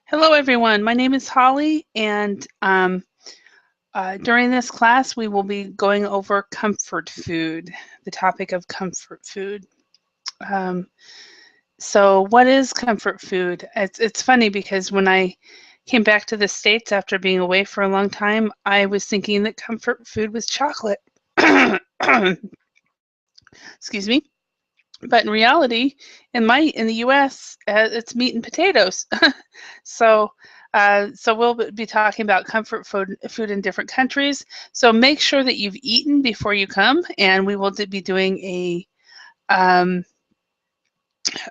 Hello, everyone. My name is Holly, and during this class, we will be going over comfort food, the topic of comfort food. Um, so, what is comfort food? It's funny because when I came back to the States after being away for a long time, I was thinking that comfort food was chocolate. Excuse me. But in reality, in the U.S., it's meat and potatoes. so, so we'll be talking about comfort food in different countries. So make sure that you've eaten before you come, and we will be doing um,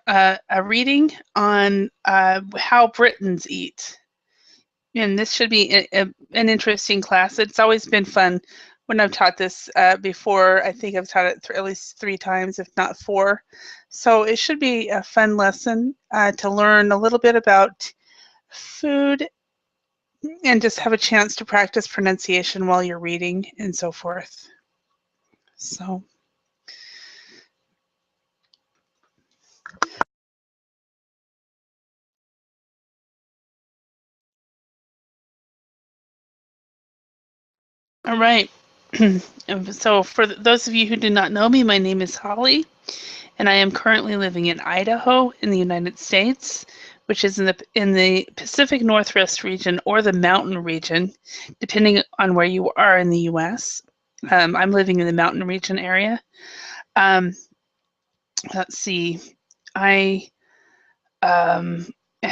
a reading on how Britons eat. And this should be an interesting class. It's always been fun when I've taught this before. I think I've taught it at least 3 times, if not 4. So it should be a fun lesson to learn a little bit about food and just have a chance to practice pronunciation while you're reading and so forth. So. All right. So for those of you who do not know me, my name is Holly, and I am currently living in Idaho in the United States, which is in the Pacific Northwest region or the mountain region, depending on where you are in the U.S. I'm living in the mountain region area. Let's see. I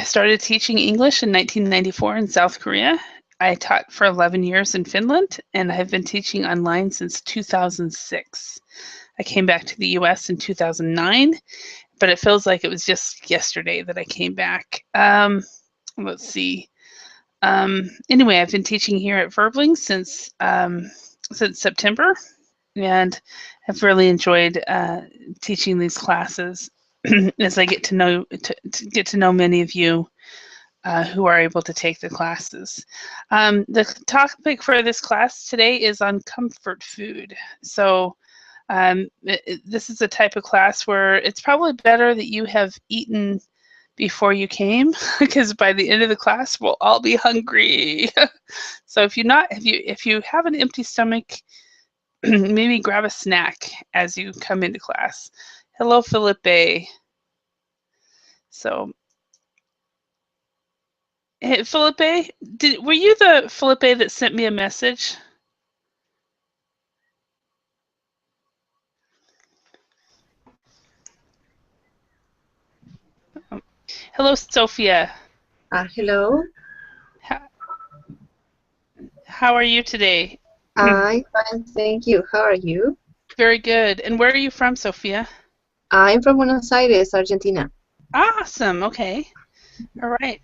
started teaching English in 1994 in South Korea. I taught for 11 years in Finland, and I have been teaching online since 2006. I came back to the US in 2009, but it feels like it was just yesterday that I came back. Let's see. Anyway, I've been teaching here at Verbling since September, and have really enjoyed teaching these classes as I get to know many of you who are able to take the classes. The topic for this class today is on comfort food. So this is a type of class where it's probably better that you have eaten before you came, because by the end of the class we'll all be hungry. So if you have an empty stomach, maybe grab a snack as you come into class. Hello, Felipe. So, hey, Felipe, were you the Felipe that sent me a message? Hello, Sophia. Hello. How are you today? I'm fine, thank you. How are you? Very good. And where are you from, Sophia? I'm from Buenos Aires, Argentina. Awesome. Okay. All right.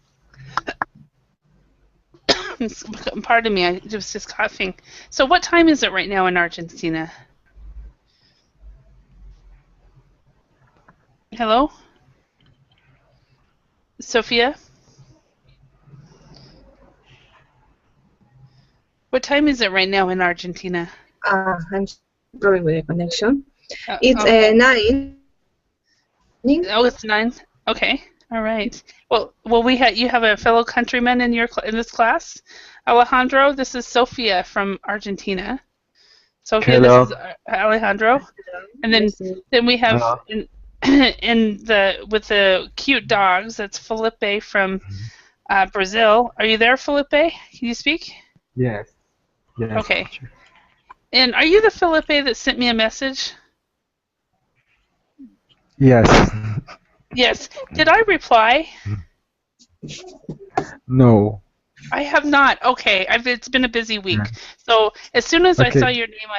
Pardon me, I was just coughing. So what time is it right now in Argentina? Hello? Sophia? What time is it right now in Argentina? I'm struggling with the connection. It's Okay. 9. Oh, it's 9. Okay. All right. Well, you have a fellow countryman in this class, Alejandro. This is Sophia from Argentina. Sophia, Hello. this is Alejandro, and then we have Hello. with the cute dogs. That's Felipe from Brazil. Are you there, Felipe? Can you speak? Yes. Yes. Okay. And are you the Felipe that sent me a message? Yes. Yes. Did I reply? No. I have not. Okay, it's been a busy week. So as soon as I saw your name,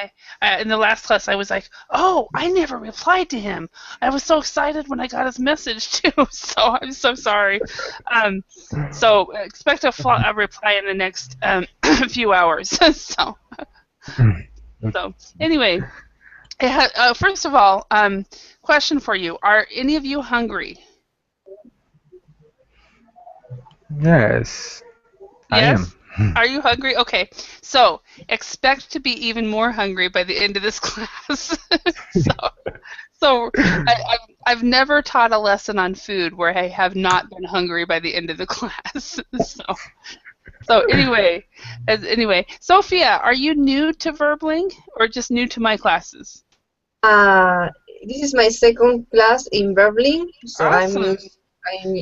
in the last class, I was like, "Oh, I never replied to him." I was so excited when I got his message too. So I'm so sorry. So expect a reply in the next few hours. So anyway, first of all, question for you: are any of you hungry? Yes. Yes? I am. Are you hungry? Okay. So expect to be even more hungry by the end of this class. So I've never taught a lesson on food where I have not been hungry by the end of the class. So anyway, Sophia, are you new to Verbling or just new to my classes? Uh, this is my second class in Berlin, so Awesome.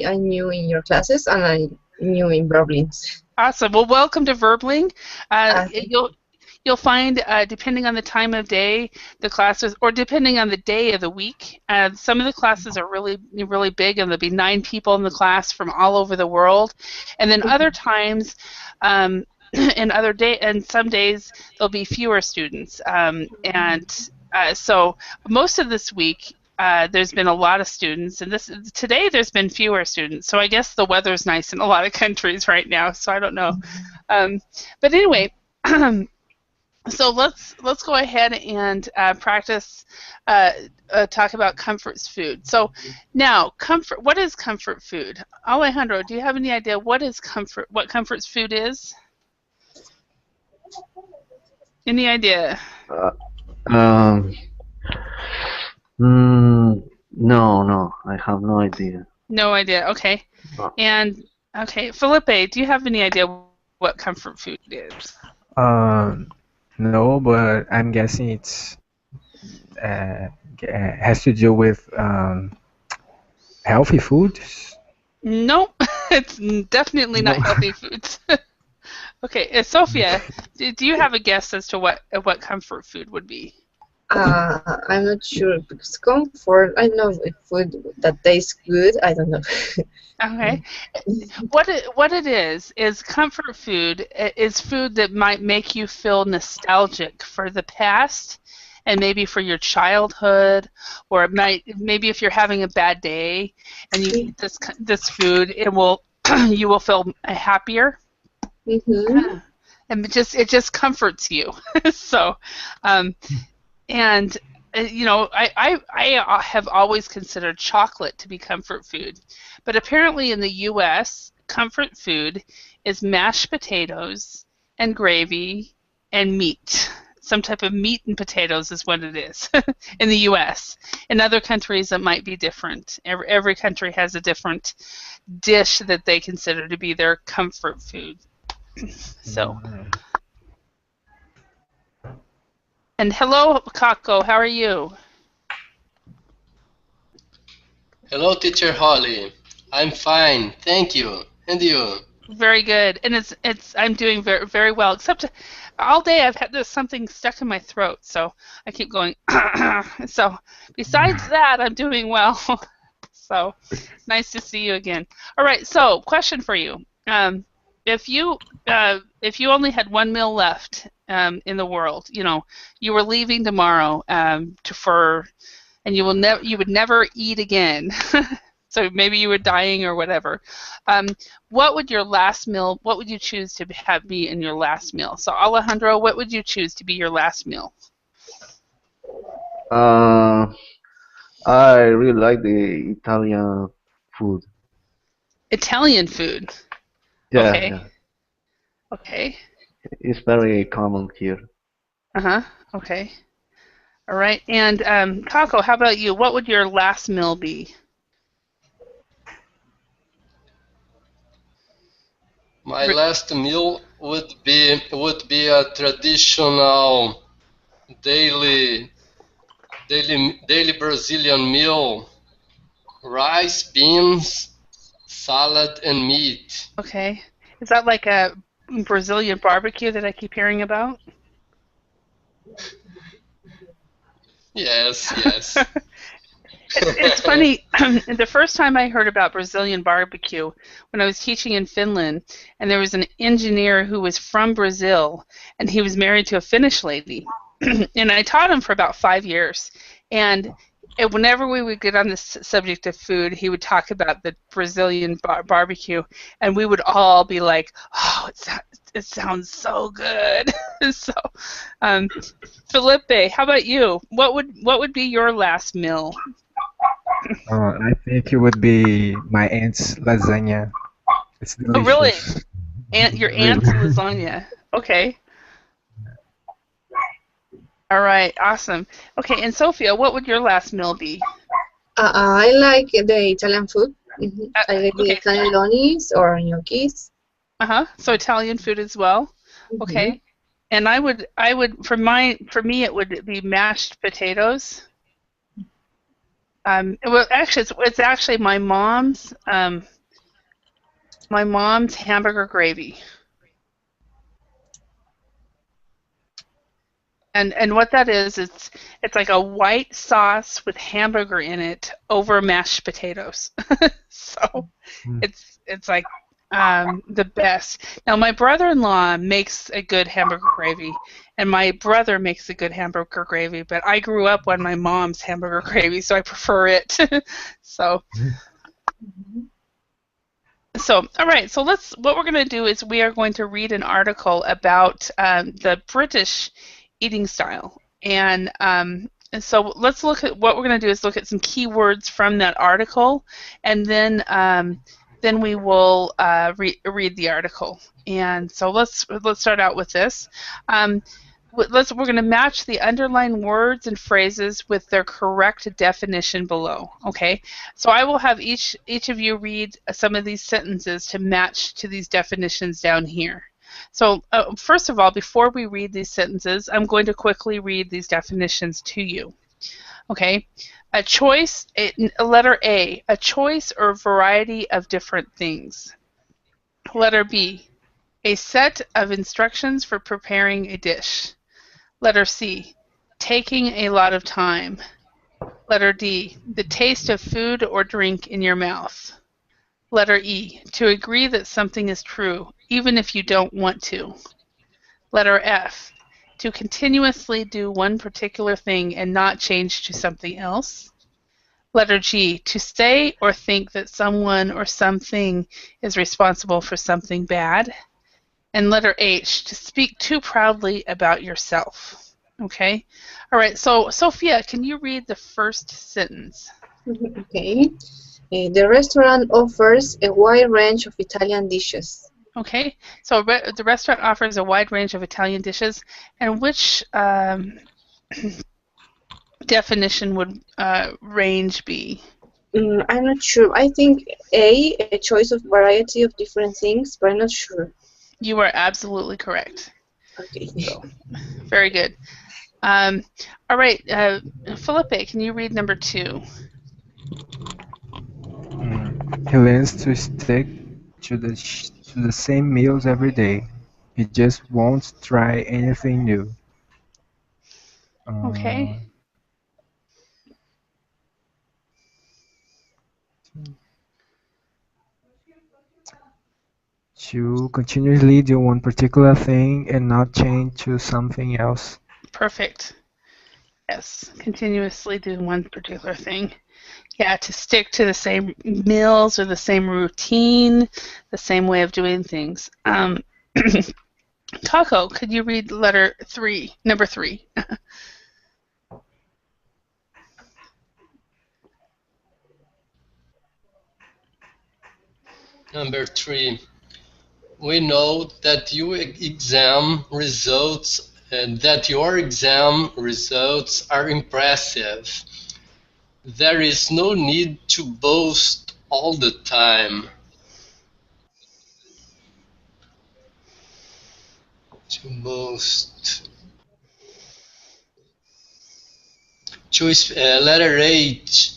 I'm new in your classes and I'm new in Berlin. Awesome. Well, welcome to Verbling. Uh, You'll find, depending on the time of day, the classes, or depending on the day of the week, some of the classes are really, really big, and there'll be 9 people in the class from all over the world. And then other times, and some days there'll be fewer students. So most of this week, there's been a lot of students, and today there's been fewer students. So I guess the weather's nice in a lot of countries right now. So I don't know, but anyway. So let's go ahead and practice talk about comfort food. So now, what is comfort food? Alejandro, do you have any idea what comfort food is? Any idea? Um, no, I have no idea. No idea. Okay. No. And okay, Felipe, do you have any idea what comfort food is? No, but I'm guessing it's has to do with healthy foods. Nope, it's definitely not healthy foods. Okay, Sophia, do you have a guess as to what comfort food would be? I'm not sure because comfort. I know if food that tastes good. I don't know. Okay, what it is comfort food is food that might make you feel nostalgic for the past, and maybe for your childhood, or maybe if you're having a bad day and you eat this food, you will feel happier. Mm-hmm. And it just comforts you. So, and I have always considered chocolate to be comfort food, but apparently in the U.S., comfort food is mashed potatoes and gravy and meat. Some type of meat and potatoes is what it is in the U.S. In other countries, it might be different. Every country has a different dish that they consider to be their comfort food. So. And hello, Kako, how are you? Hello, Teacher Holly. I'm fine, thank you. And you? Very good. And I'm doing very, very well, except all day I've had something stuck in my throat, so I keep going. So besides that, I'm doing well. So nice to see you again. All right, so question for you. If you only had one meal left in the world, you were leaving tomorrow and you would never eat again. So maybe you were dying or whatever. What would you choose to be in your last meal? So Alejandro, what would you choose to be your last meal? I really like the Italian food. Italian food. Yeah, Okay. yeah. Okay. It's very common here. Uh-huh. Okay. All right. And Kako, how about you? What would your last meal be? My last meal would be a traditional daily Brazilian meal: rice, beans, salad, and meat. Okay. Is that like a Brazilian barbecue that I keep hearing about? Yes. It's funny. The first time I heard about Brazilian barbecue, when I was teaching in Finland, and there was an engineer who was from Brazil, and he was married to a Finnish lady, and I taught him for about 5 years, and whenever we would get on the subject of food, he would talk about the Brazilian barbecue, and we would all be like, "Oh, it sounds so good." So, Felipe, how about you? What would be your last meal? I think it would be my aunt's lasagna. It's delicious. Oh, really? Your aunt's lasagna. Okay. All right, awesome. Okay, and Sophia, what would your last meal be? I like the Italian food. I like the Okay. cannellonis or gnocchis. So Italian food as well. Mhm. Okay. And I would for me it would be mashed potatoes. Well, actually, it's actually my mom's hamburger gravy. And what that is, it's like a white sauce with hamburger in it over mashed potatoes. So Mm. it's like the best. Now my brother-in-law makes a good hamburger gravy, and my brother makes a good hamburger gravy. But I grew up on my mom's hamburger gravy, so I prefer it. So. So, all right. So what we're going to do is we are going to read an article about the British eating style, and so let's look at what we're going to do is look at some keywords from that article, and then we will read the article. And so let's start out with this. We're going to match the underlined words and phrases with their correct definition below. Okay, so I will have each of you read some of these sentences to match to these definitions down here. So first of all, before we read these sentences, I'm going to quickly read these definitions to you. Okay, a choice, letter A, a choice or variety of different things. Letter B, a set of instructions for preparing a dish. Letter C, taking a lot of time. Letter D, the taste of food or drink in your mouth. Letter E, to agree that something is true, even if you don't want to. Letter F, to continuously do one particular thing and not change to something else. Letter G, to say or think that someone or something is responsible for something bad. And letter H, to speak too proudly about yourself. Okay? All right, so Sophia, can you read the first sentence? Okay. The restaurant offers a wide range of Italian dishes. Okay, so the restaurant offers a wide range of Italian dishes, and which definition would range be? I'm not sure. I think a choice of variety of different things, but I'm not sure. You are absolutely correct. Okay. So, very good. All right, Felipe, can you read number 2? He learns to stick to the same meals every day. He just won't try anything new. Okay. To continuously do one particular thing and not change to something else. Perfect. Yes, continuously do one particular thing. Yeah, to stick to the same meals or the same routine, the same way of doing things. Taco, could you read number 3? Number 3. We know that your exam results are impressive. There is no need to boast all the time. To boast. Letter H.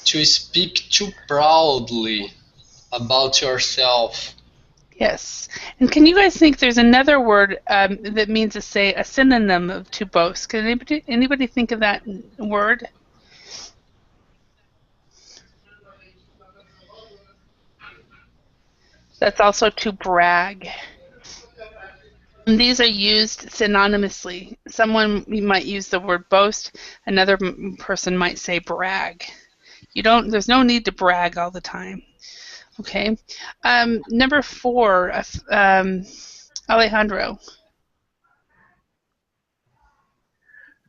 To speak too proudly about yourself. Yes. And can you guys think there's another word that means to say a synonym of to boast? Can anybody think of that word? That's also to brag. And these are used synonymously. Someone might use the word boast. Another person might say brag. There's no need to brag all the time. Okay. Number 4, Alejandro.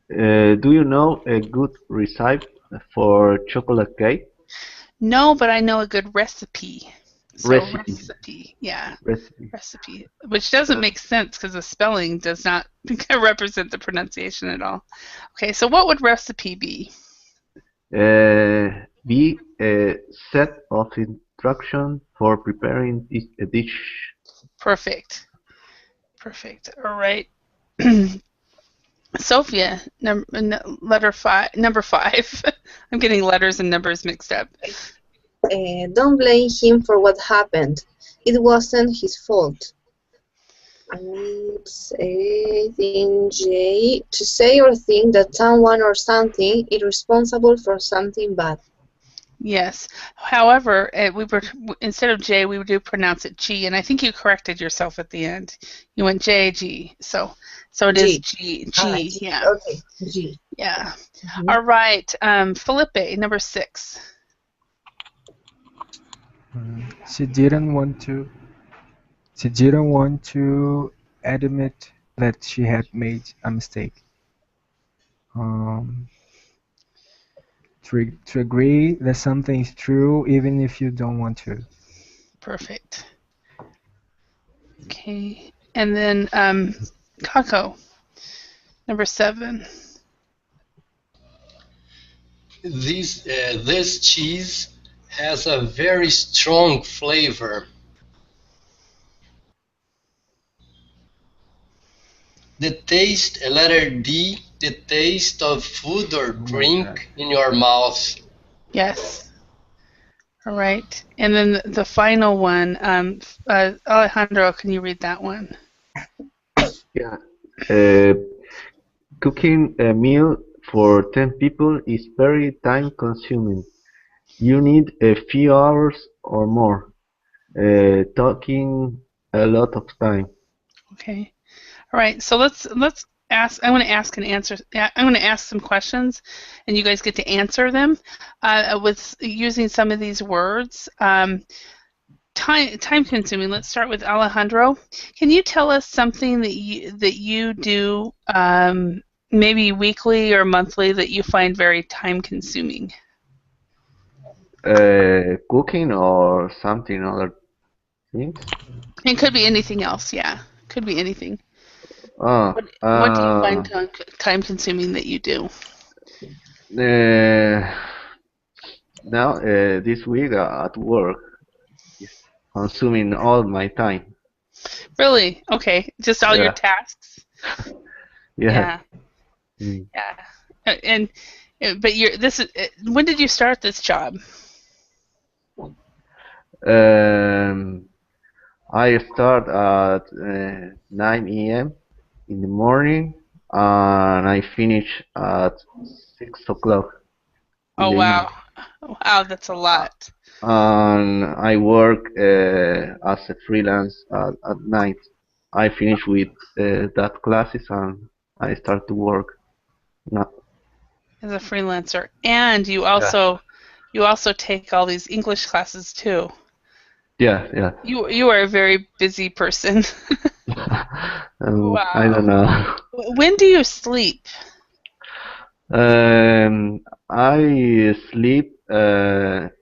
Do you know a good recipe for chocolate cake? No, but I know a good recipe. So Recipe. Yeah. Recipe. Recipe. Which doesn't make sense because the spelling does not represent the pronunciation at all. Okay, so what would recipe be? B. A set of instructions for preparing a dish. Perfect. Perfect. All right. Sophia, number five. I'm getting letters and numbers mixed up. Don't blame him for what happened. It wasn't his fault. I think J. To say or think that someone or something is responsible for something bad. Yes. However, instead of J, we do pronounce it G, and I think you corrected yourself at the end. You went J G. So it is G. G. Yeah. Okay. G. Yeah. All right. Felipe, number 6. She didn't want to. She didn't want to admit that she had made a mistake. Um, to agree that something is true even if you don't want to. Perfect. Okay. And then Kako, number 7. This cheese has a very strong flavor. The taste, letter D, the taste of food or drink in your mouth. Yes. All right. And then the final one, Alejandro, can you read that one? Yeah. Cooking a meal for 10 people is very time consuming. You need a few hours or more. Talking a lot of time. Okay. All right. So let's ask. I'm going to ask and answer. I'm going to ask some questions, and you guys get to answer them with using some of these words. Time consuming. Let's start with Alejandro. Can you tell us something that you do maybe weekly or monthly that you find very time consuming? Cooking or something other things? It could be anything else. Yeah, could be anything. Oh, What do you find time consuming that you do? Now, this week at work is consuming all my time. Really? Okay. Just all your tasks? Yeah. Yeah. And but when did you start this job? I start at 9 a.m. in the morning and I finish at 6 o'clock. Oh, wow. Wow, that's a lot. And I work as a freelance at night. I finish with that classes and I start to work now. As a freelancer. And you also take all these English classes too. Yeah. You are a very busy person. Wow. I don't know. When do you sleep? I sleep at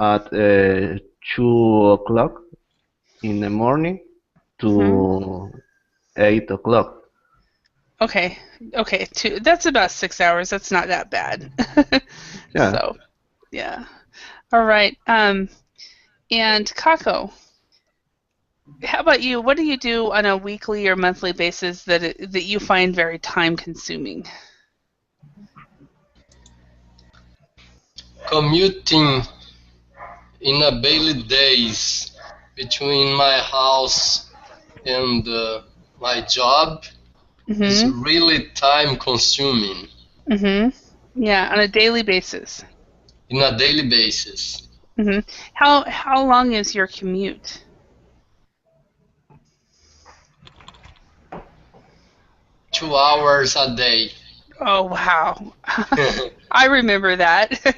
2 o'clock in the morning to 8 o'clock. Okay. That's about 6 hours. That's not that bad. Yeah. So, yeah. All right. And Kako, how about you? What do you do on a weekly or monthly basis that you find very time consuming? Commuting in a daily days between my house and my job is really time consuming. Yeah, on a daily basis. In a daily basis. How long is your commute? Two hours a day. Oh, wow. I remember that.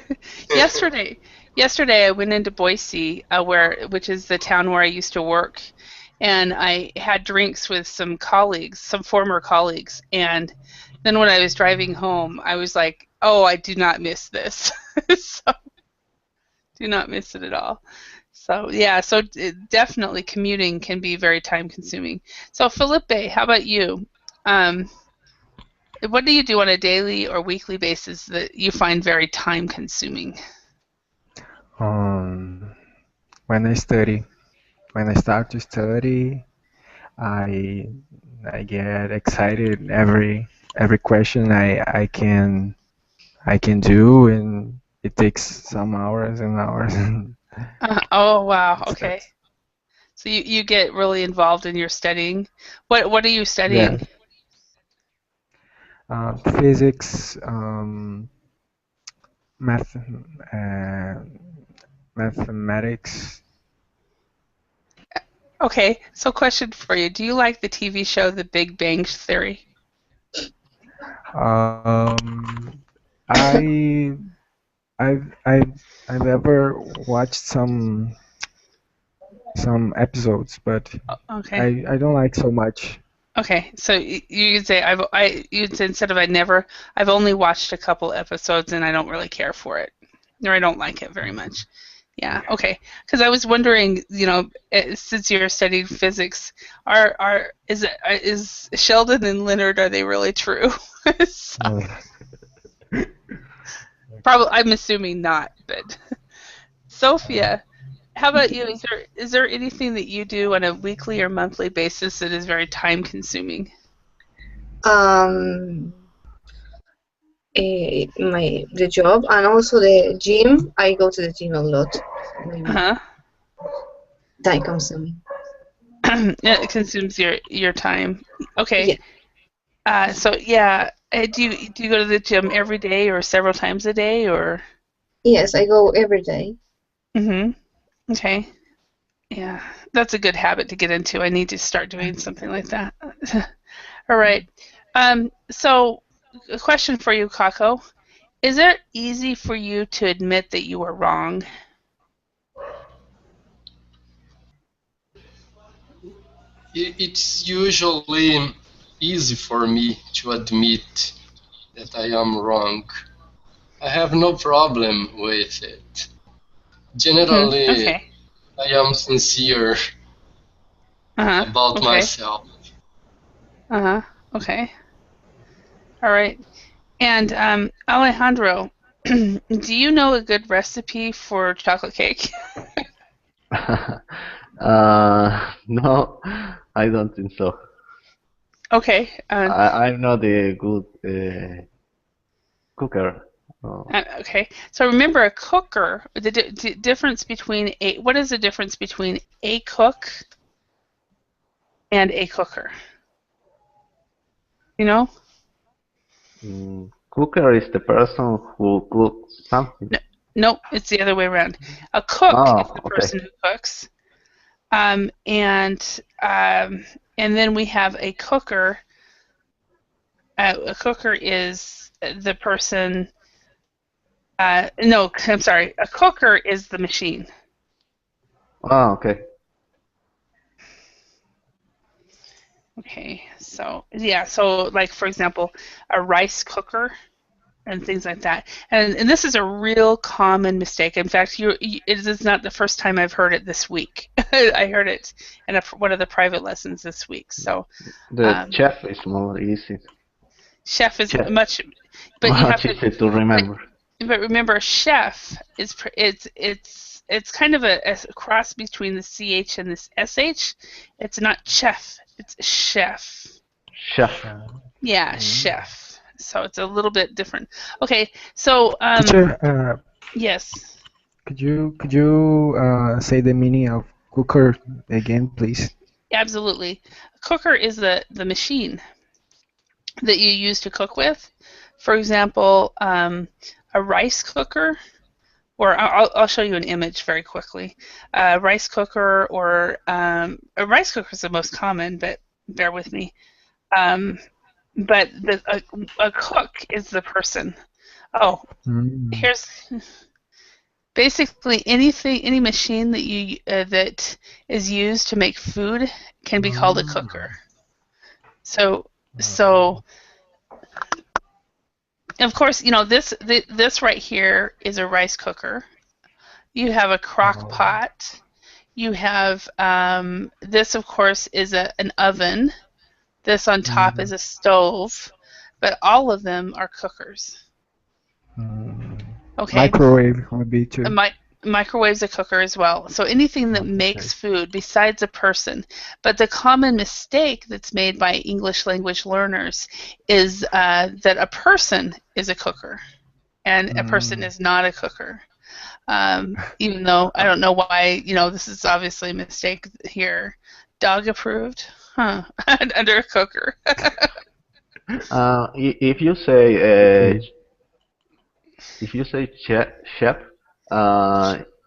Yesterday I went into Boise, which is the town where I used to work, and I had drinks with some former colleagues, and then when I was driving home, I was like, oh, I do not miss this. So, do not miss it at all. So, yeah, definitely commuting can be very time consuming. So, Felipe, how about you? What do you do on a daily or weekly basis that you find very time consuming? Um, when I study, when I start to study, I I get excited every question I can do, and it takes some hours and hours. Oh, wow. It's Okay. So you get really involved in your studying. What are you yeah, studying? physics, math, mathematics. Okay. So question for you. Do you like the TV show The Big Bang Theory? Um, I I've I've ever watched some episodes, but Okay. I don't like so much. Okay. So you could say you'd say instead of I've only watched a couple episodes and I don't really care for it, or I don't like it very much. Yeah, okay. Because I was wondering, since you're studying physics, is Sheldon and Leonard, are they really true? So, probably, I'm assuming not, but Sophia, how about you? Is there anything that you do on a weekly or monthly basis that is very time consuming? Um, the job and also the gym. I go to the gym a lot. Maybe Uh-huh. time consuming. It consumes your time. Okay. Yeah. So yeah, do you go to the gym every day or several times a day or? Yes, I go every day. Mm-hmm. Okay. Yeah, that's a good habit to get into. I need to start doing something like that. All right. So a question for you, Kako. Is it easy for you to admit that you were wrong? It's usually easy for me to admit that I am wrong. I have no problem with it. Hmm. Generally, Okay. I am sincere Uh-huh. about Okay. myself. Uh-huh. Okay. All right. And Alejandro, do you know a good recipe for chocolate cake? No, I don't think so. Okay. I'm not a good cooker. Oh, Okay. So remember a cooker, the difference between what is the difference between a cook and a cooker? You know? cooker is the person who cooks something. No, no, it's the other way around. A cook is Oh, the okay. person who cooks, um, and um, and then we have a cooker. A cooker is the person. No, I'm sorry. A cooker is the machine. Oh, okay. Okay, so yeah, so like for example, a rice cooker and things like that. And this is a real common mistake. In fact, it is not the first time I've heard it this week. I heard it in one of the private lessons this week. So, The um, chef is more easy. chef is Chef, much, but you have much to, easier to but, remember. but remember, chef is it's kind of a cross between the ch and this sh. It's not chef, it's chef. Chef. Yeah, Mm. chef. So it's a little bit different. Okay, so Teacher, yes, could you say the meaning of cooker again, please? absolutely. A cooker is the machine that you use to cook with. For example, a rice cooker, or I'll show you an image very quickly. A rice cooker, or a rice cooker is the most common, but bear with me. Um, but a cook is the person. Oh, Mm. here's basically any machine that is used to make food can be called a cooker. So so of course, this right here is a rice cooker. You have a crock Oh. pot. You have this, of course, is an oven. This on top is Mm. a stove, but all of them are cookers. Mm. Okay, Microwave would be a too. microwave's a cooker as well. So anything that makes food besides a person. But the common mistake that's made by English language learners is that a person is a cooker and a person is not a cooker. Even though I don't know why, this is obviously a mistake here. Dog approved? Huh. Under a cooker. If you say chef,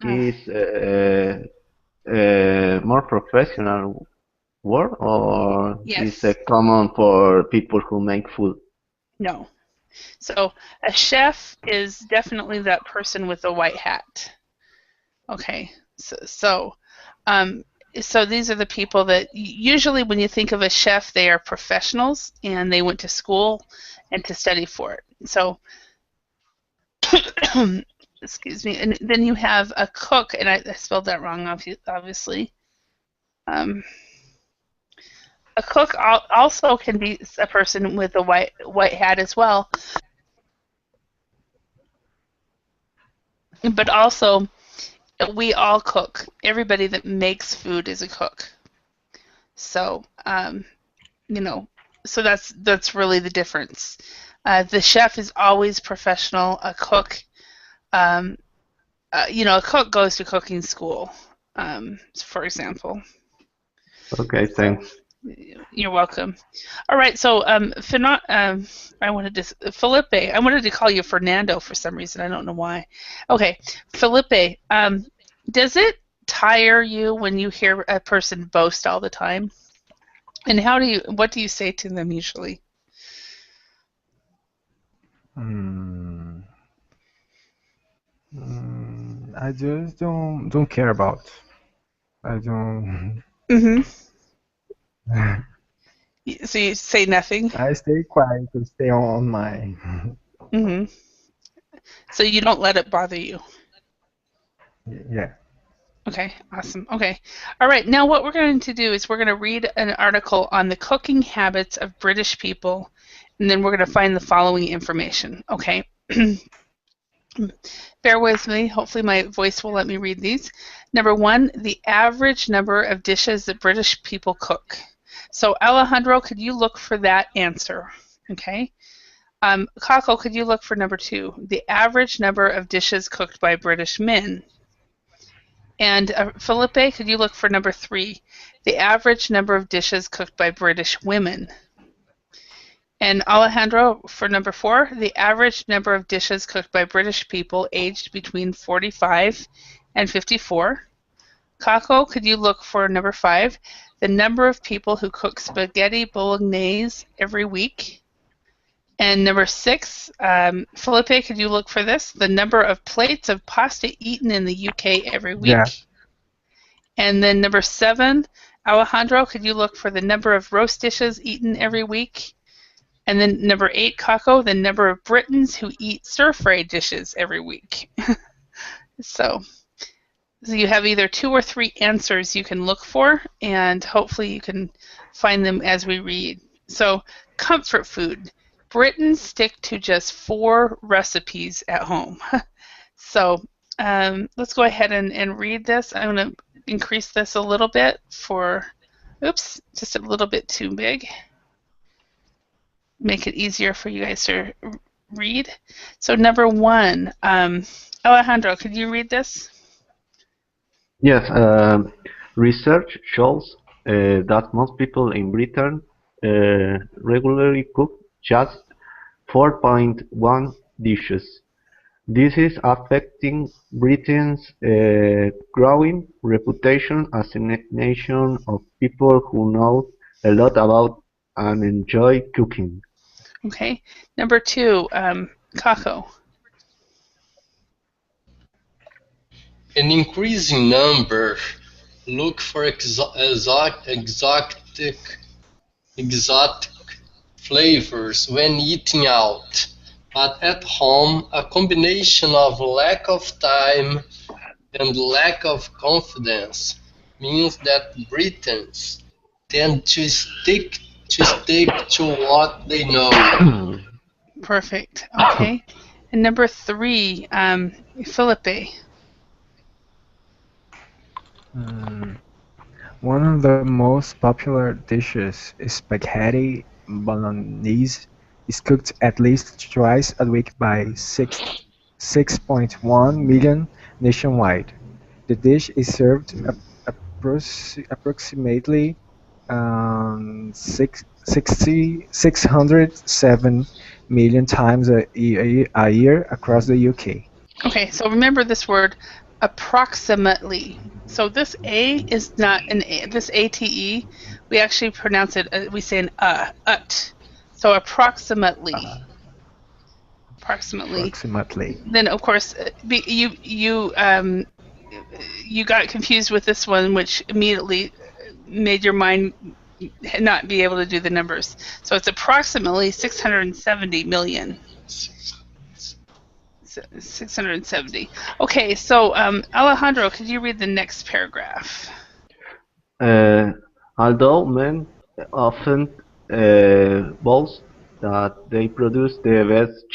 is more professional word, or Yes. is it common for people who make food? No. So a chef is definitely that person with a white hat. Okay. So these are the people that usually when you think of a chef, they are professionals and they went to school and to study for it. So, excuse me. And then you have a cook, and I spelled that wrong, obviously. A cook also can be a person with a white hat as well. But also, we all cook. Everybody that makes food is a cook. So, so that's really the difference. The chef is always professional. A cook, a cook goes to cooking school, for example. Okay, thanks. You're welcome. All right, so Felipe, I wanted to call you Fernando for some reason. I don't know why. Okay, Felipe, does it tire you when you hear a person boast all the time? And what do you say to them usually? I just don't care about. I don't. So you say nothing? I stay quiet and stay on my. So you don't let it bother you? Yeah. Okay, awesome. Okay. All right, now what we're going to do is we're going to read an article on the cooking habits of British people, and then we're going to find the following information, okay? Bear with me. Hopefully my voice will let me read these. Number 1, the average number of dishes that British people cook. So Alejandro, could you look for that answer? Okay. Kako, could you look for number 2, the average number of dishes cooked by British men? And Felipe, could you look for number 3, the average number of dishes cooked by British women? And Alejandro, for number 4, the average number of dishes cooked by British people aged between 45 and 54. Kako, could you look for number 5, the number of people who cook spaghetti bolognese every week? And number 6, Felipe, could you look for this, the number of plates of pasta eaten in the UK every week? Yeah. And then number 7, Alejandro, could you look for the number of roast dishes eaten every week? And then number 8, Kako, the number of Britons who eat stir-fried dishes every week. So you have either 2 or 3 answers you can look for, and hopefully you can find them as we read. So comfort food. Britons stick to just 4 recipes at home. So let's go ahead and read this. I'm going to increase this a little bit just a little bit too big. Make it easier for you guys to read. So number 1, Alejandro, could you read this? Yes, research shows that most people in Britain regularly cook just 4.1 dishes. This is affecting Britain's growing reputation as a nation of people who know a lot about and enjoy cooking. Okay. Number 2, Kako. An increasing number look for exotic flavors when eating out, but at home a combination of lack of time and lack of confidence means that Britons tend to stick to what they know. Perfect. Okay. And number 3, Felipe. Mm, One of the most popular dishes, spaghetti bolognese, is cooked at least twice a week by 6.1 million nationwide. The dish is served approximately 607 million times a year across the UK. Okay, so remember this word approximately. So this A is not an A. This ATE, we actually pronounce it, we say an ut. So approximately. Approximately. Approximately. Then, of course, you got confused with this one, which immediately made your mind not be able to do the numbers. So it's approximately 670 million. 670. Okay, so Alejandro, could you read the next paragraph? Uh, Although men often boast that they produce the best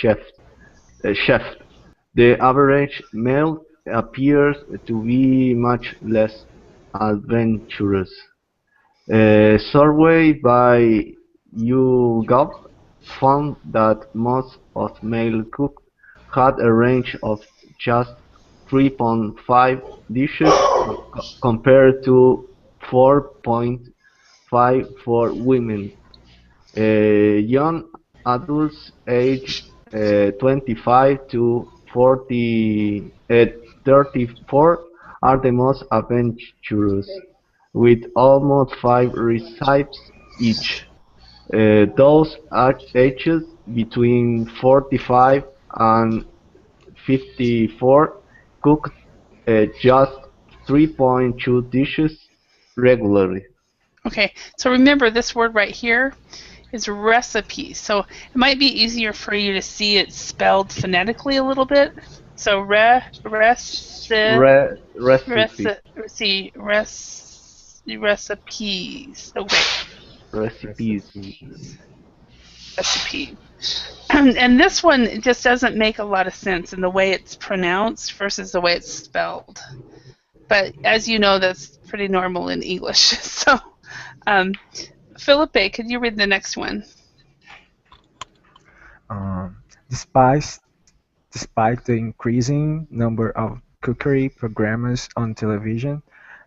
chef, the average male appears to be much less adventurous. A survey by YouGov found that most of male cooks had a range of just 3.5 dishes compared to 4.5 for women. Young adults aged 25 to 34 are the most adventurous, with almost 5 recipes each. Those ages between 45 and 54 cook just 3.2 dishes regularly. Okay, so remember this word right here is recipe. So it might be easier for you to see it spelled phonetically a little bit. So Recipe. recipes. Okay, Recipes. recipe. And this one just doesn't make a lot of sense in the way it's pronounced versus the way it's spelled. But as you know, that's pretty normal in English. So, Felipe, could you read the next one? Um, despite Despite the increasing number of cookery programmers on television,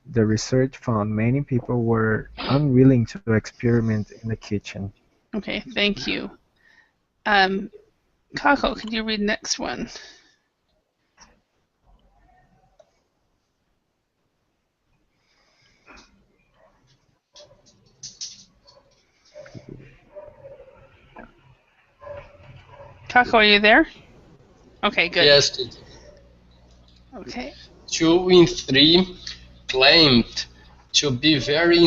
the research found many people were unwilling to experiment in the kitchen. Okay, thank you. Kako, could you read the next one? Kako, are you there? Okay, good. Yes, teacher. Okay. 2 in 3 claimed to be very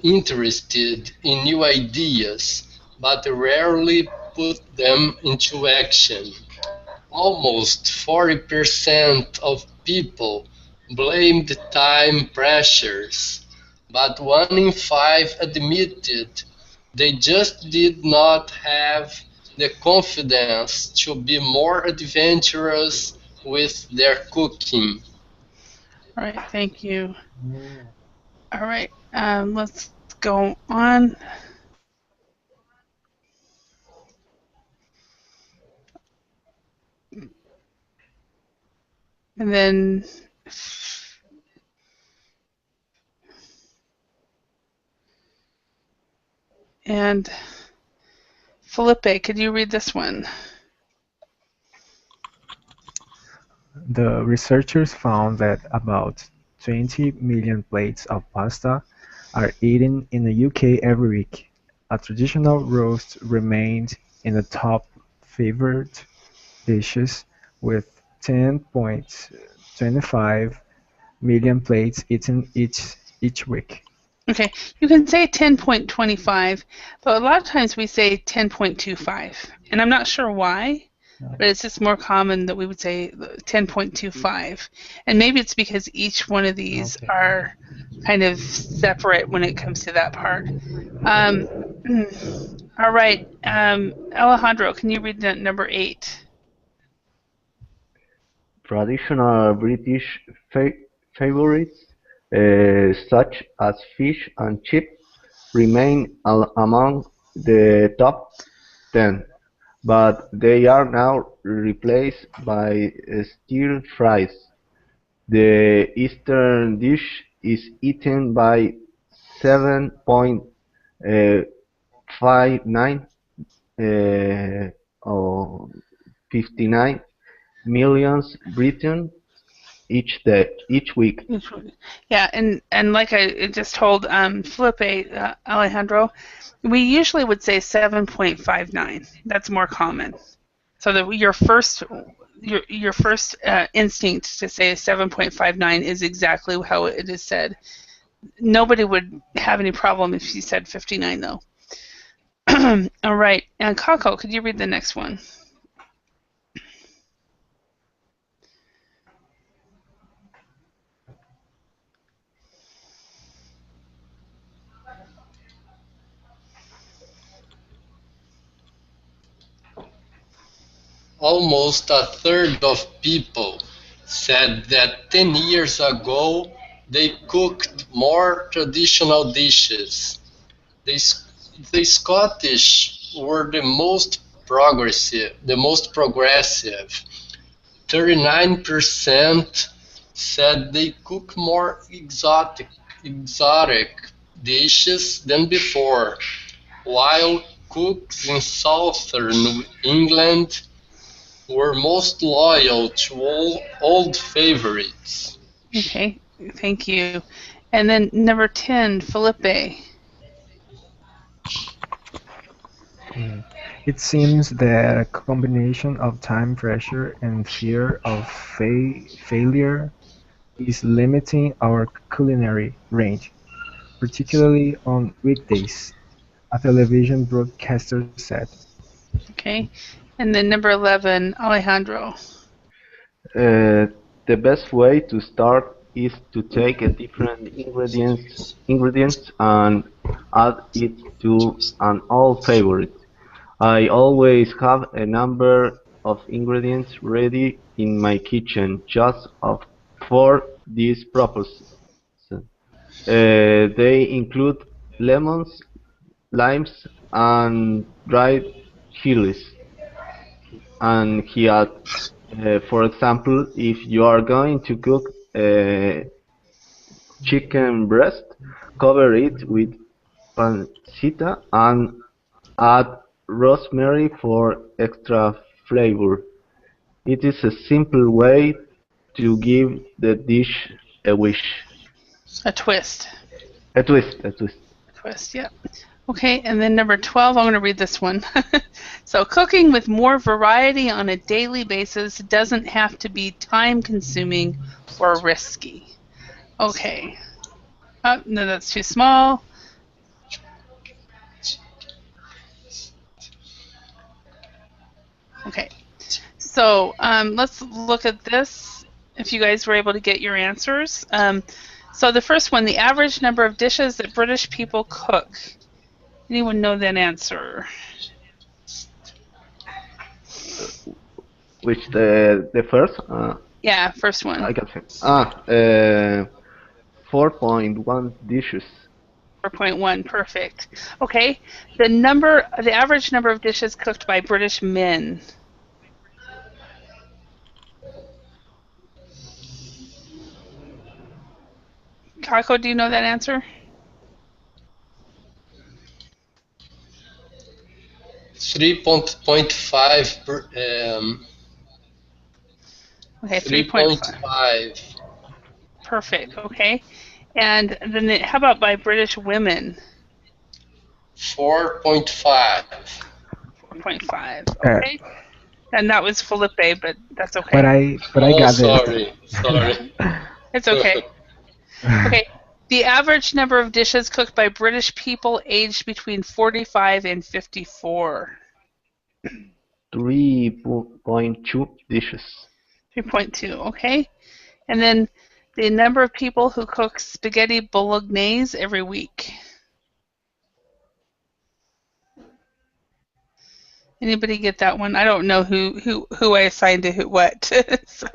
interested in new ideas, but rarely put them into action. Almost 40% of people blamed time pressures, but 1 in 5 admitted they just did not have the confidence to be more adventurous with their cooking. All right, thank you. All right, let's go on. And then Felipe, could you read this one? The researchers found that about 20 million plates of pasta are eaten in the UK every week. A traditional roast remained in the top favored dishes, with 10.25 million plates eaten each week. Okay, you can say 10.25, but a lot of times we say 10.25. And I'm not sure why, but it's just more common that we would say 10.25. And maybe it's because each one of these are kind of separate when it comes to that part. All right, Alejandro, can you read number 8? Traditional British favorites such as fish and chips, remain among the top 10, but they are now replaced by stir fries. The Eastern dish is eaten by 7.59 or 59 millions Britons each week. Yeah, and like I just told Felipe Alejandro, we usually would say 7.59. That's more common. So that your first instinct to say 7.59 is exactly how it is said. Nobody would have any problem if you said 59 though. All right, and Kako, could you read the next one? Almost a third of people said that 10 years ago they cooked more traditional dishes. The Scottish were the most progressive. 39% said they cook more exotic dishes than before, while cooks in southern England were most loyal to old favorites. Okay, thank you. And then number 10, Felipe. It seems that a combination of time pressure and fear of failure is limiting our culinary range, particularly on weekdays, a television broadcaster said. Okay, and then number 11, Alejandro. The best way to start is to take a different ingredients and add it to an old favorite. I always have a number of ingredients ready in my kitchen just for this purpose. They include lemons, limes, and dried chilies. And he adds, for example, if you are going to cook chicken breast, cover it with pancetta and add rosemary for extra flavor. It is a simple way to give the dish a wish. A twist. A twist, a twist. Twist, yeah. Okay, and then number 12, I'm going to read this one. So, cooking with more variety on a daily basis doesn't have to be time-consuming or risky. Okay. Oh, no, that's too small. Okay. So, let's look at this, if you guys were able to get your answers. So the first one, the average number of dishes that British people cook. Anyone know that answer? Which the first? Yeah, first one. I can say. 4.1 dishes. 4.1, perfect. Okay, the average number of dishes cooked by British men. Kako, do you know that answer? 3.5 Okay, 3.5. Perfect. Okay, and then how about by British women? 4.5. 4.5. Okay, and that was Felipe, but that's okay. But I got sorry. It's okay. Okay. The average number of dishes cooked by British people aged between 45 and 54. 3.2 dishes. 3.2, okay. And then the number of people who cook spaghetti bolognese every week. Anybody get that one? I don't know who I assigned to what. So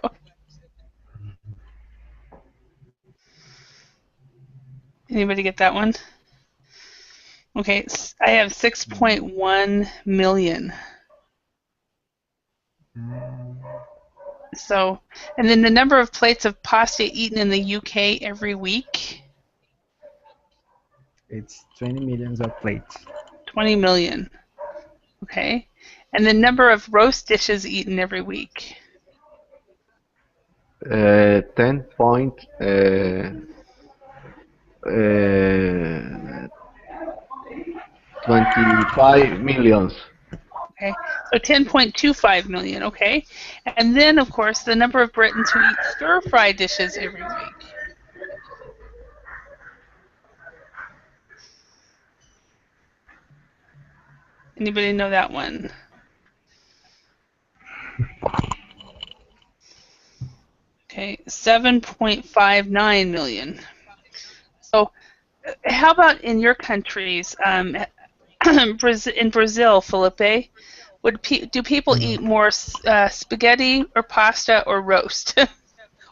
Anybody get that one? Okay, I have 6.1 million. So, and then the number of plates of pasta eaten in the UK every week? It's 20 millions of plates. 20 million. Okay. And the number of roast dishes eaten every week? 10.25 millions. Okay, so 10.25 million, okay. And then, of course, the number of Britons who eat stir-fry dishes every week. Anybody know that one? Okay, 7.59 million. So, how about in your countries? In Brazil, Felipe, do people eat more spaghetti or pasta or roast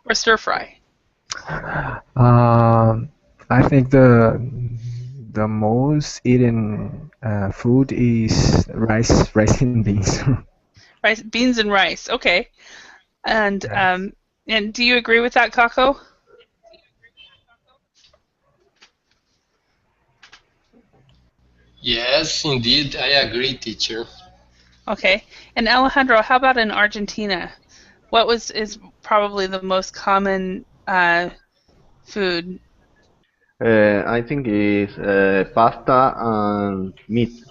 or stir fry? I think the most eaten food is rice and beans. Rice, beans and rice. Okay. And Yes. and do you agree with that, Kako? Yes, indeed, I agree, teacher. Okay. And Alejandro, how about in Argentina? What is probably the most common food? I think it's pasta and meat.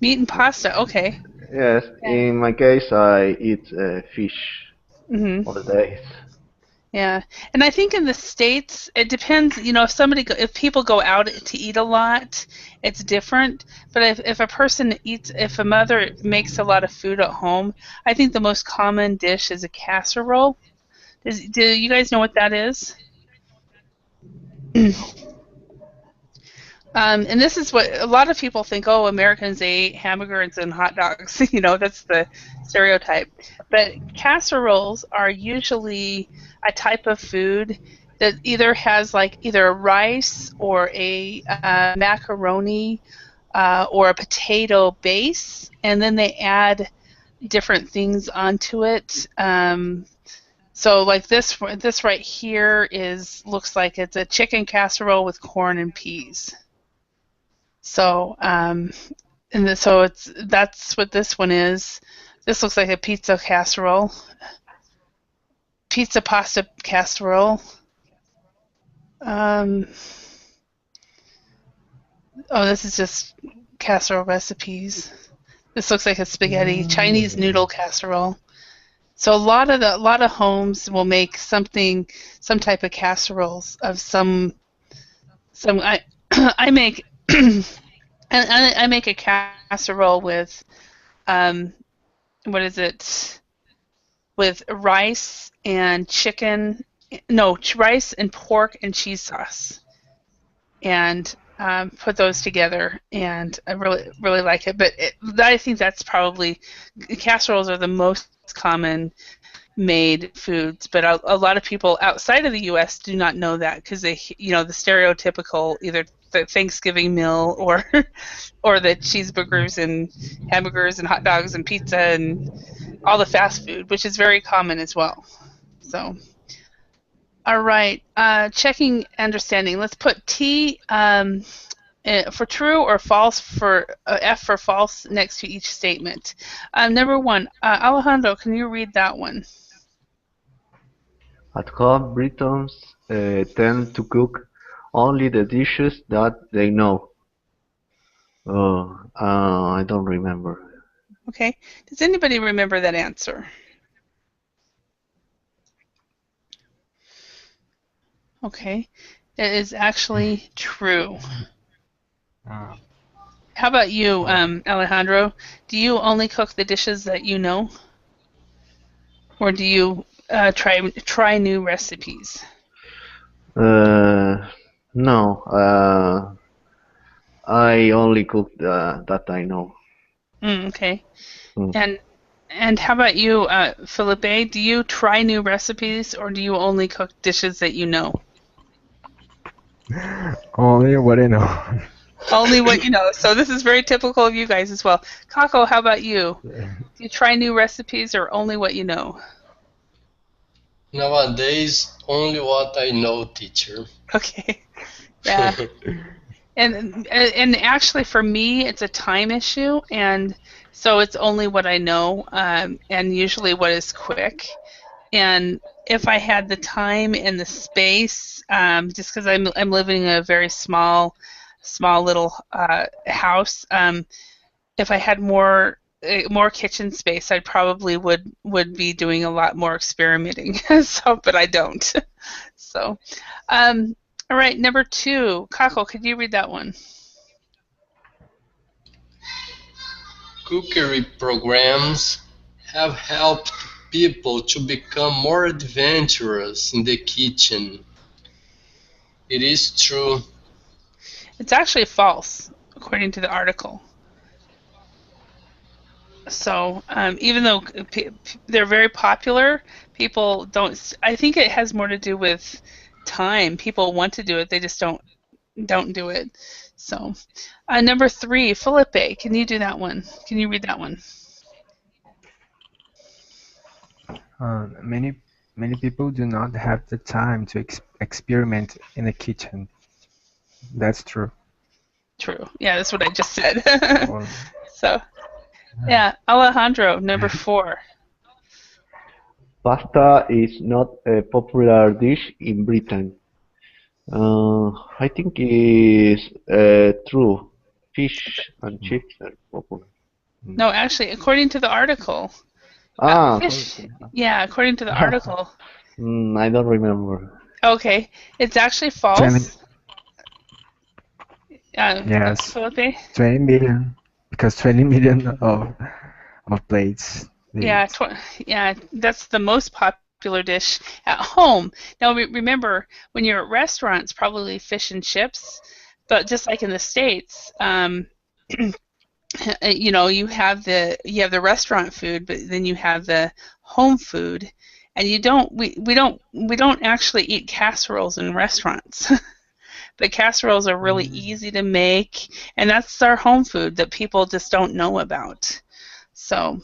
Meat and pasta. Okay. Yes, Yeah. in my case, I eat fish Mhm. all the days. Yeah, and I think in the States, it depends, if people go out to eat a lot, it's different. But if a person if a mother makes a lot of food at home, I think the most common dish is a casserole. Do you guys know what that is? And this is what a lot of people think, oh, Americans they eat hamburgers and hot dogs. That's the stereotype. But casseroles are usually a type of food that either has either a rice or a macaroni or a potato base, and then they add different things onto it. So like this right here looks like it's a chicken casserole with corn and peas. So, that's what this one is. This looks like a pizza casserole, pizza pasta casserole. Oh, this is just casserole recipes. This looks like a spaghetti Chinese noodle casserole. So a lot of homes will make some type of casseroles of some. I make. And I make a casserole with, what is it? With rice and chicken. No, rice and pork and cheese sauce, and put those together. And I really really like it. But I think that's probably casseroles are the most common made foods, but a lot of people outside of the U.S. do not know that because the stereotypical either the Thanksgiving meal or or the cheeseburgers and hamburgers and hot dogs and pizza and all the fast food, which is very common as well. So, all right, checking understanding. Let's put T for true or false for F for false next to each statement. Number one, Alejandro, can you read that one? At home, Britons tend to cook only the dishes that they know. Oh, I don't remember. Okay. Does anybody remember that answer? Okay. It is actually true. How about you, Alejandro? Do you only cook the dishes that you know? Or do you try new recipes? No, I only cook that I know. Okay. Mm. And how about you, Felipe? Do you try new recipes or do you only cook dishes that you know? Only what I know. Only what you know. So this is very typical of you guys as well. Kako, how about you? Do you try new recipes or only what you know? Nowadays, only what I know, teacher. Okay. Yeah. And actually for me it's a time issue, and so it's only what I know, and usually what is quick. And if I had the time and the space, just because I'm living in a very small little house, if I had more kitchen space, I probably would be doing a lot more experimenting. So, but I don't. So, all right, number 2, Kako, could you read that one? Cookery programs have helped people to become more adventurous in the kitchen. It is true. It's actually false, according to the article. So even though they're very popular, people don't. I think it has more to do with time. People want to do it, they just don't do it. So number 3, Felipe, can you do that one? Can you read that one? Many people do not have the time to experiment in the kitchen. That's true. True. Yeah, that's what I just said. Or, So yeah, Alejandro, number 4. Pasta is not a popular dish in Britain. I think it's true. Fish and chips are popular. No, actually, according to the article, Ah, fish. sorry. Yeah, according to the article. I don't remember. Okay, it's actually 20, false. yes, Felipe? 20 million, because 20 million of plates. Yeah, yeah, that's the most popular dish at home. Now, remember, when you're at restaurants, probably fish and chips, but just like in the States, you have the restaurant food, but then you have the home food, and we don't actually eat casseroles in restaurants. The casseroles are really easy to make, and that's our home food that people just don't know about. So,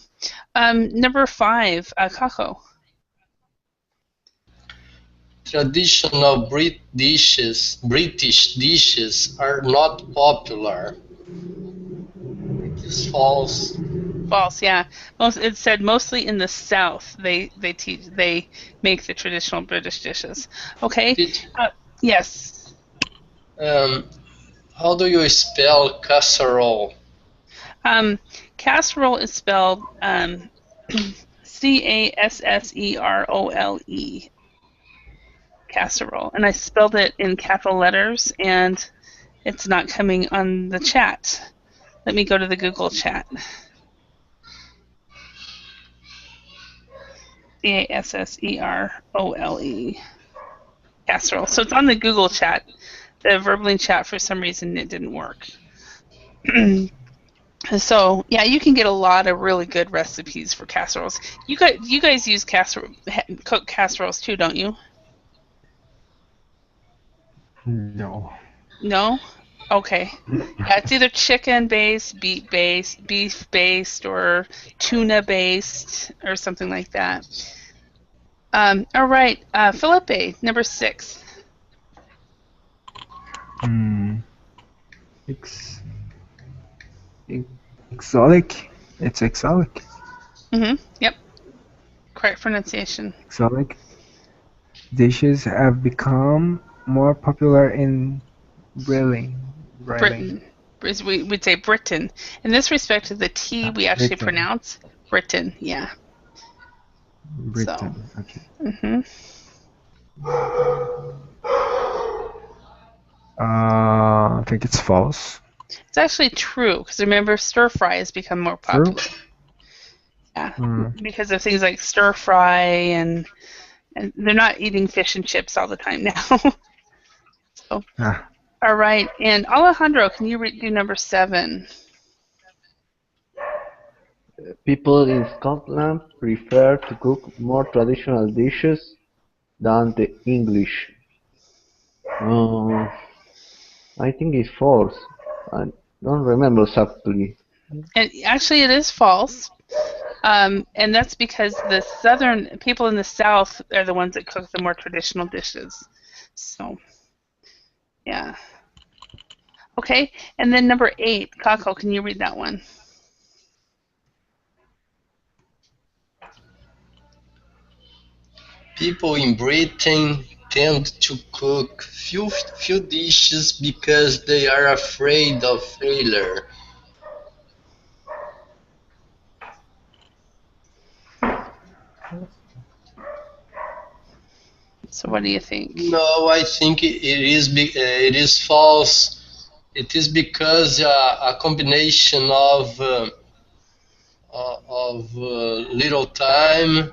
number 5, Kako. Traditional British dishes are not popular. It is false. False, yeah. It said mostly in the South they make the traditional British dishes. Okay. Yes. How do you spell casserole? Casserole is spelled Casserole. Casserole, and I spelled it in capital letters, and it's not coming on the chat. Let me go to the Google chat. Casserole. Casserole. So it's on the Google chat. The Verbling chat, for some reason, it didn't work. So yeah, you can get a lot of really good recipes for casseroles. You guys use cook casseroles too, don't you? No. No? Okay. Yeah, it's either chicken-based, beef-based, or tuna-based, or something like that. All right, Felipe, number 6. Exotic. It's exotic. Yep. Correct pronunciation. Exotic dishes have become more popular in Britain. We'd say Britain. In this respect, the T we actually Britain. pronounce Britain. Yeah. Britain. So. Okay. I think it's false. It's actually true, because remember, stir fry has become more popular. True? Yeah, because of things like stir fry, and they're not eating fish and chips all the time now. So, all right, and Alejandro, can you do number 7? People in Scotland prefer to cook more traditional dishes than the English. I think it's false. I don't remember exactly. And actually, it is false. And that's because the southern people in the South are the ones that cook the more traditional dishes. So, yeah. Okay, and then number 8, Kako, can you read that one? People in Britain tend to cook few dishes because they are afraid of failure. So what do you think? No, I think it is false. It is because a combination of little time.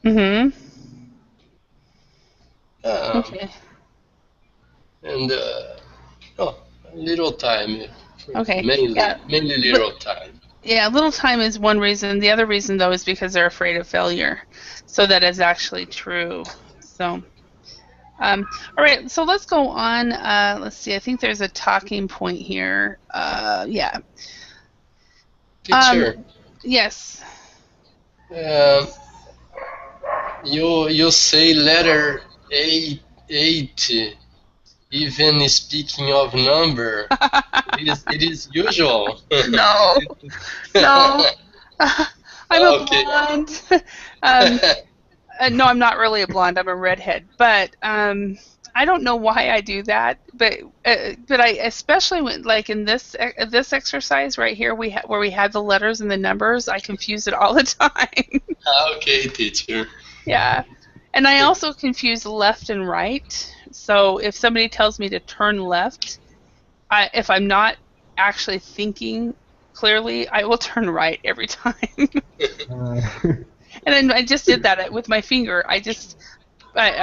Mm-hmm. Okay. And little time. Okay. Mainly little time. Yeah, little time is one reason. The other reason, though, is because they're afraid of failure. So that is actually true. So, all right. So let's go on. Let's see. I think there's a talking point here. Yeah. Teacher. Yes. You say letter 8, even speaking of number. it is usual. No. No. I'm a blonde. No, I'm not really a blonde. I'm a redhead. But I don't know why I do that. But I especially when, like in this exercise right here, where we had the letters and the numbers, I confuse it all the time. Okay, teacher. Yeah, and I also confuse left and right. So if somebody tells me to turn left, if I'm not actually thinking clearly, I will turn right every time. And then I just did that with my finger. I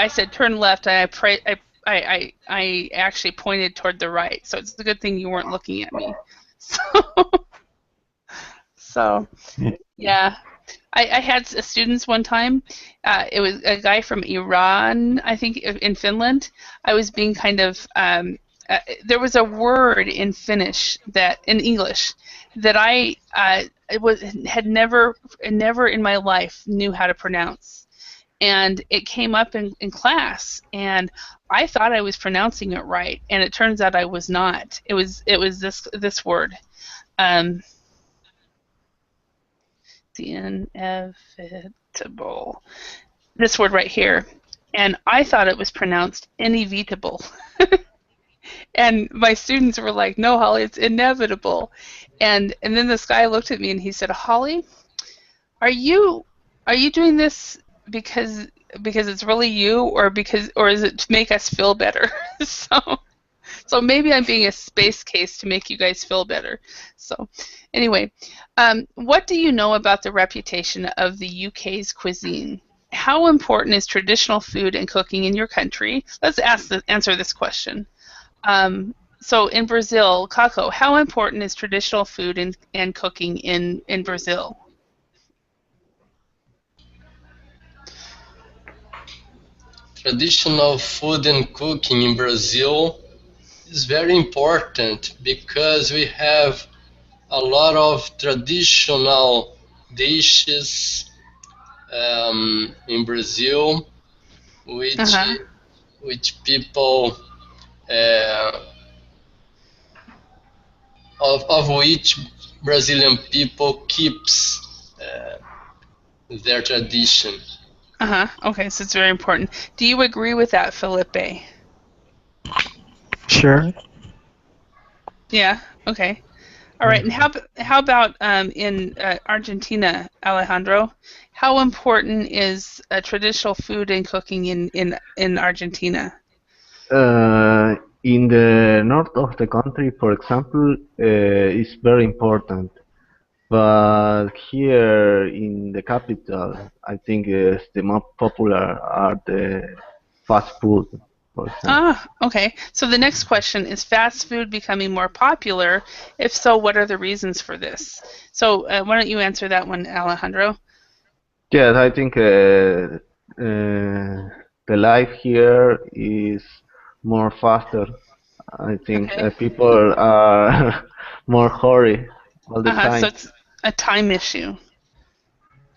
said turn left, and I actually pointed toward the right. So it's a good thing you weren't looking at me. So yeah. I had students one time. It was a guy from Iran, I think, in Finland. I was being kind of there was a word in English that I had never in my life knew how to pronounce, and it came up in class, and I thought I was pronouncing it right, and it turns out I was not. It was this word. The inevitable. This word right here. And I thought it was pronounced inevitable. And my students were like, no, Holly, it's inevitable. And then this guy looked at me and he said, Holly, are you doing this because it's really you, or is it to make us feel better? So maybe I'm being a space case to make you guys feel better. So anyway, what do you know about the reputation of the UK's cuisine? How important is traditional food and cooking in your country? Let's answer this question. So in Brazil, Kako, how important is traditional food and cooking in Brazil? Traditional food and cooking in Brazil is very important because we have a lot of traditional dishes in Brazil, which people of which Brazilian people keeps their tradition. Okay, so it's very important. Do you agree with that, Felipe? Sure. Yeah. Okay. All right. And how about in Argentina, Alejandro? How important is traditional food and cooking in Argentina? In the north of the country, for example, is very important. But here in the capital, I think the most popular are the fast food, for example. Okay. So the next question is fast food becoming more popular? If so, what are the reasons for this? So why don't you answer that one, Alejandro? Yes, I think the life here is more faster, I think Okay. people are more hurry all the So time. it's a time issue.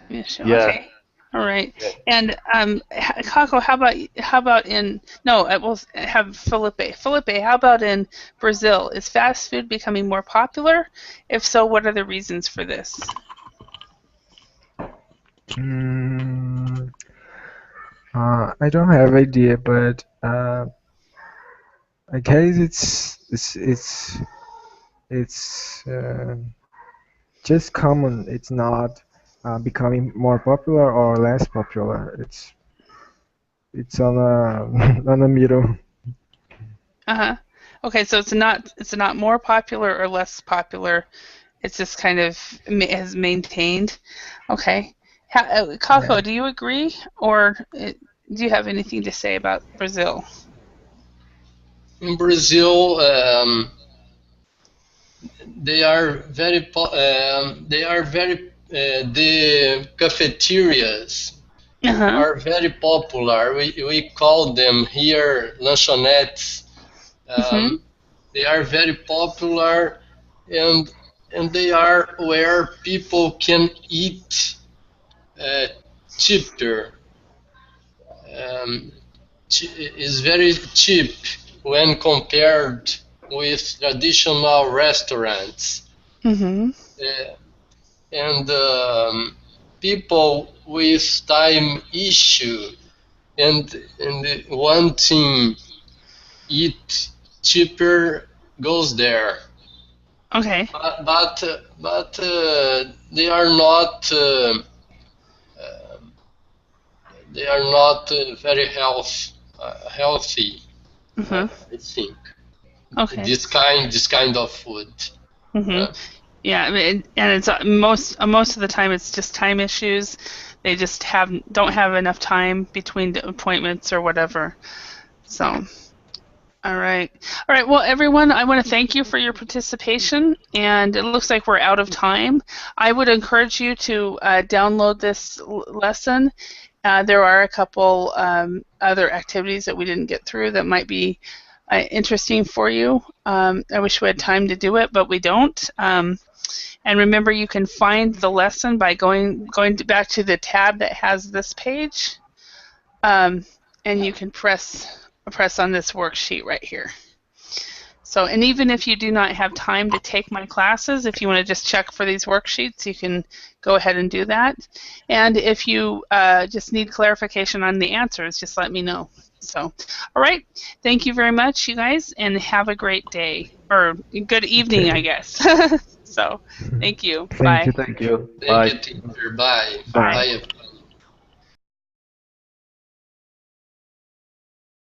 Yeah. Okay. All right. Yeah. And Kako, how about in no? We'll have Felipe. Felipe, how about in Brazil? Is fast food becoming more popular? If so, what are the reasons for this? Mm, I don't have idea, but I guess it's just common. It's not becoming more popular or less popular. It's on a on the middle. Uh-huh. Okay, so it's not more popular or less popular. It's just kind of has maintained. Okay. Kako, Yeah. do you agree, or do you have anything to say about Brazil? In Brazil, they are very the cafeterias Uh-huh. are very popular. We call them here lanchonettes. Mm-hmm. They are very popular, and they are where people can eat uh, cheaper. Um, is very cheap when compared with traditional restaurants. Mm-hmm. Uh, and people with time issue and wanting eat cheaper goes there. Okay. But they are not very healthy. Mm-hmm. I think Okay. this kind of food. Mm-hmm. Uh, Yeah, I mean, and it's most of the time it's just time issues. They just don't have enough time between the appointments or whatever. So, all right. All right. Well, everyone, I want to thank you for your participation, and it looks like we're out of time. I would encourage you to download this lesson. There are a couple other activities that we didn't get through that might be interesting for you. I wish we had time to do it, but we don't. And remember, you can find the lesson by going back to the tab that has this page, and you can press on this worksheet right here. So, and even if you do not have time to take my classes, if you want to just check for these worksheets, you can go ahead and do that. And if you just need clarification on the answers, just let me know. So, all right. Thank you very much, you guys, and have a great day. Or good evening, I Okay. guess. So, thank you. Thank Bye. you. Thank you. thank Bye. you, teacher. Bye. Bye. Bye, everyone.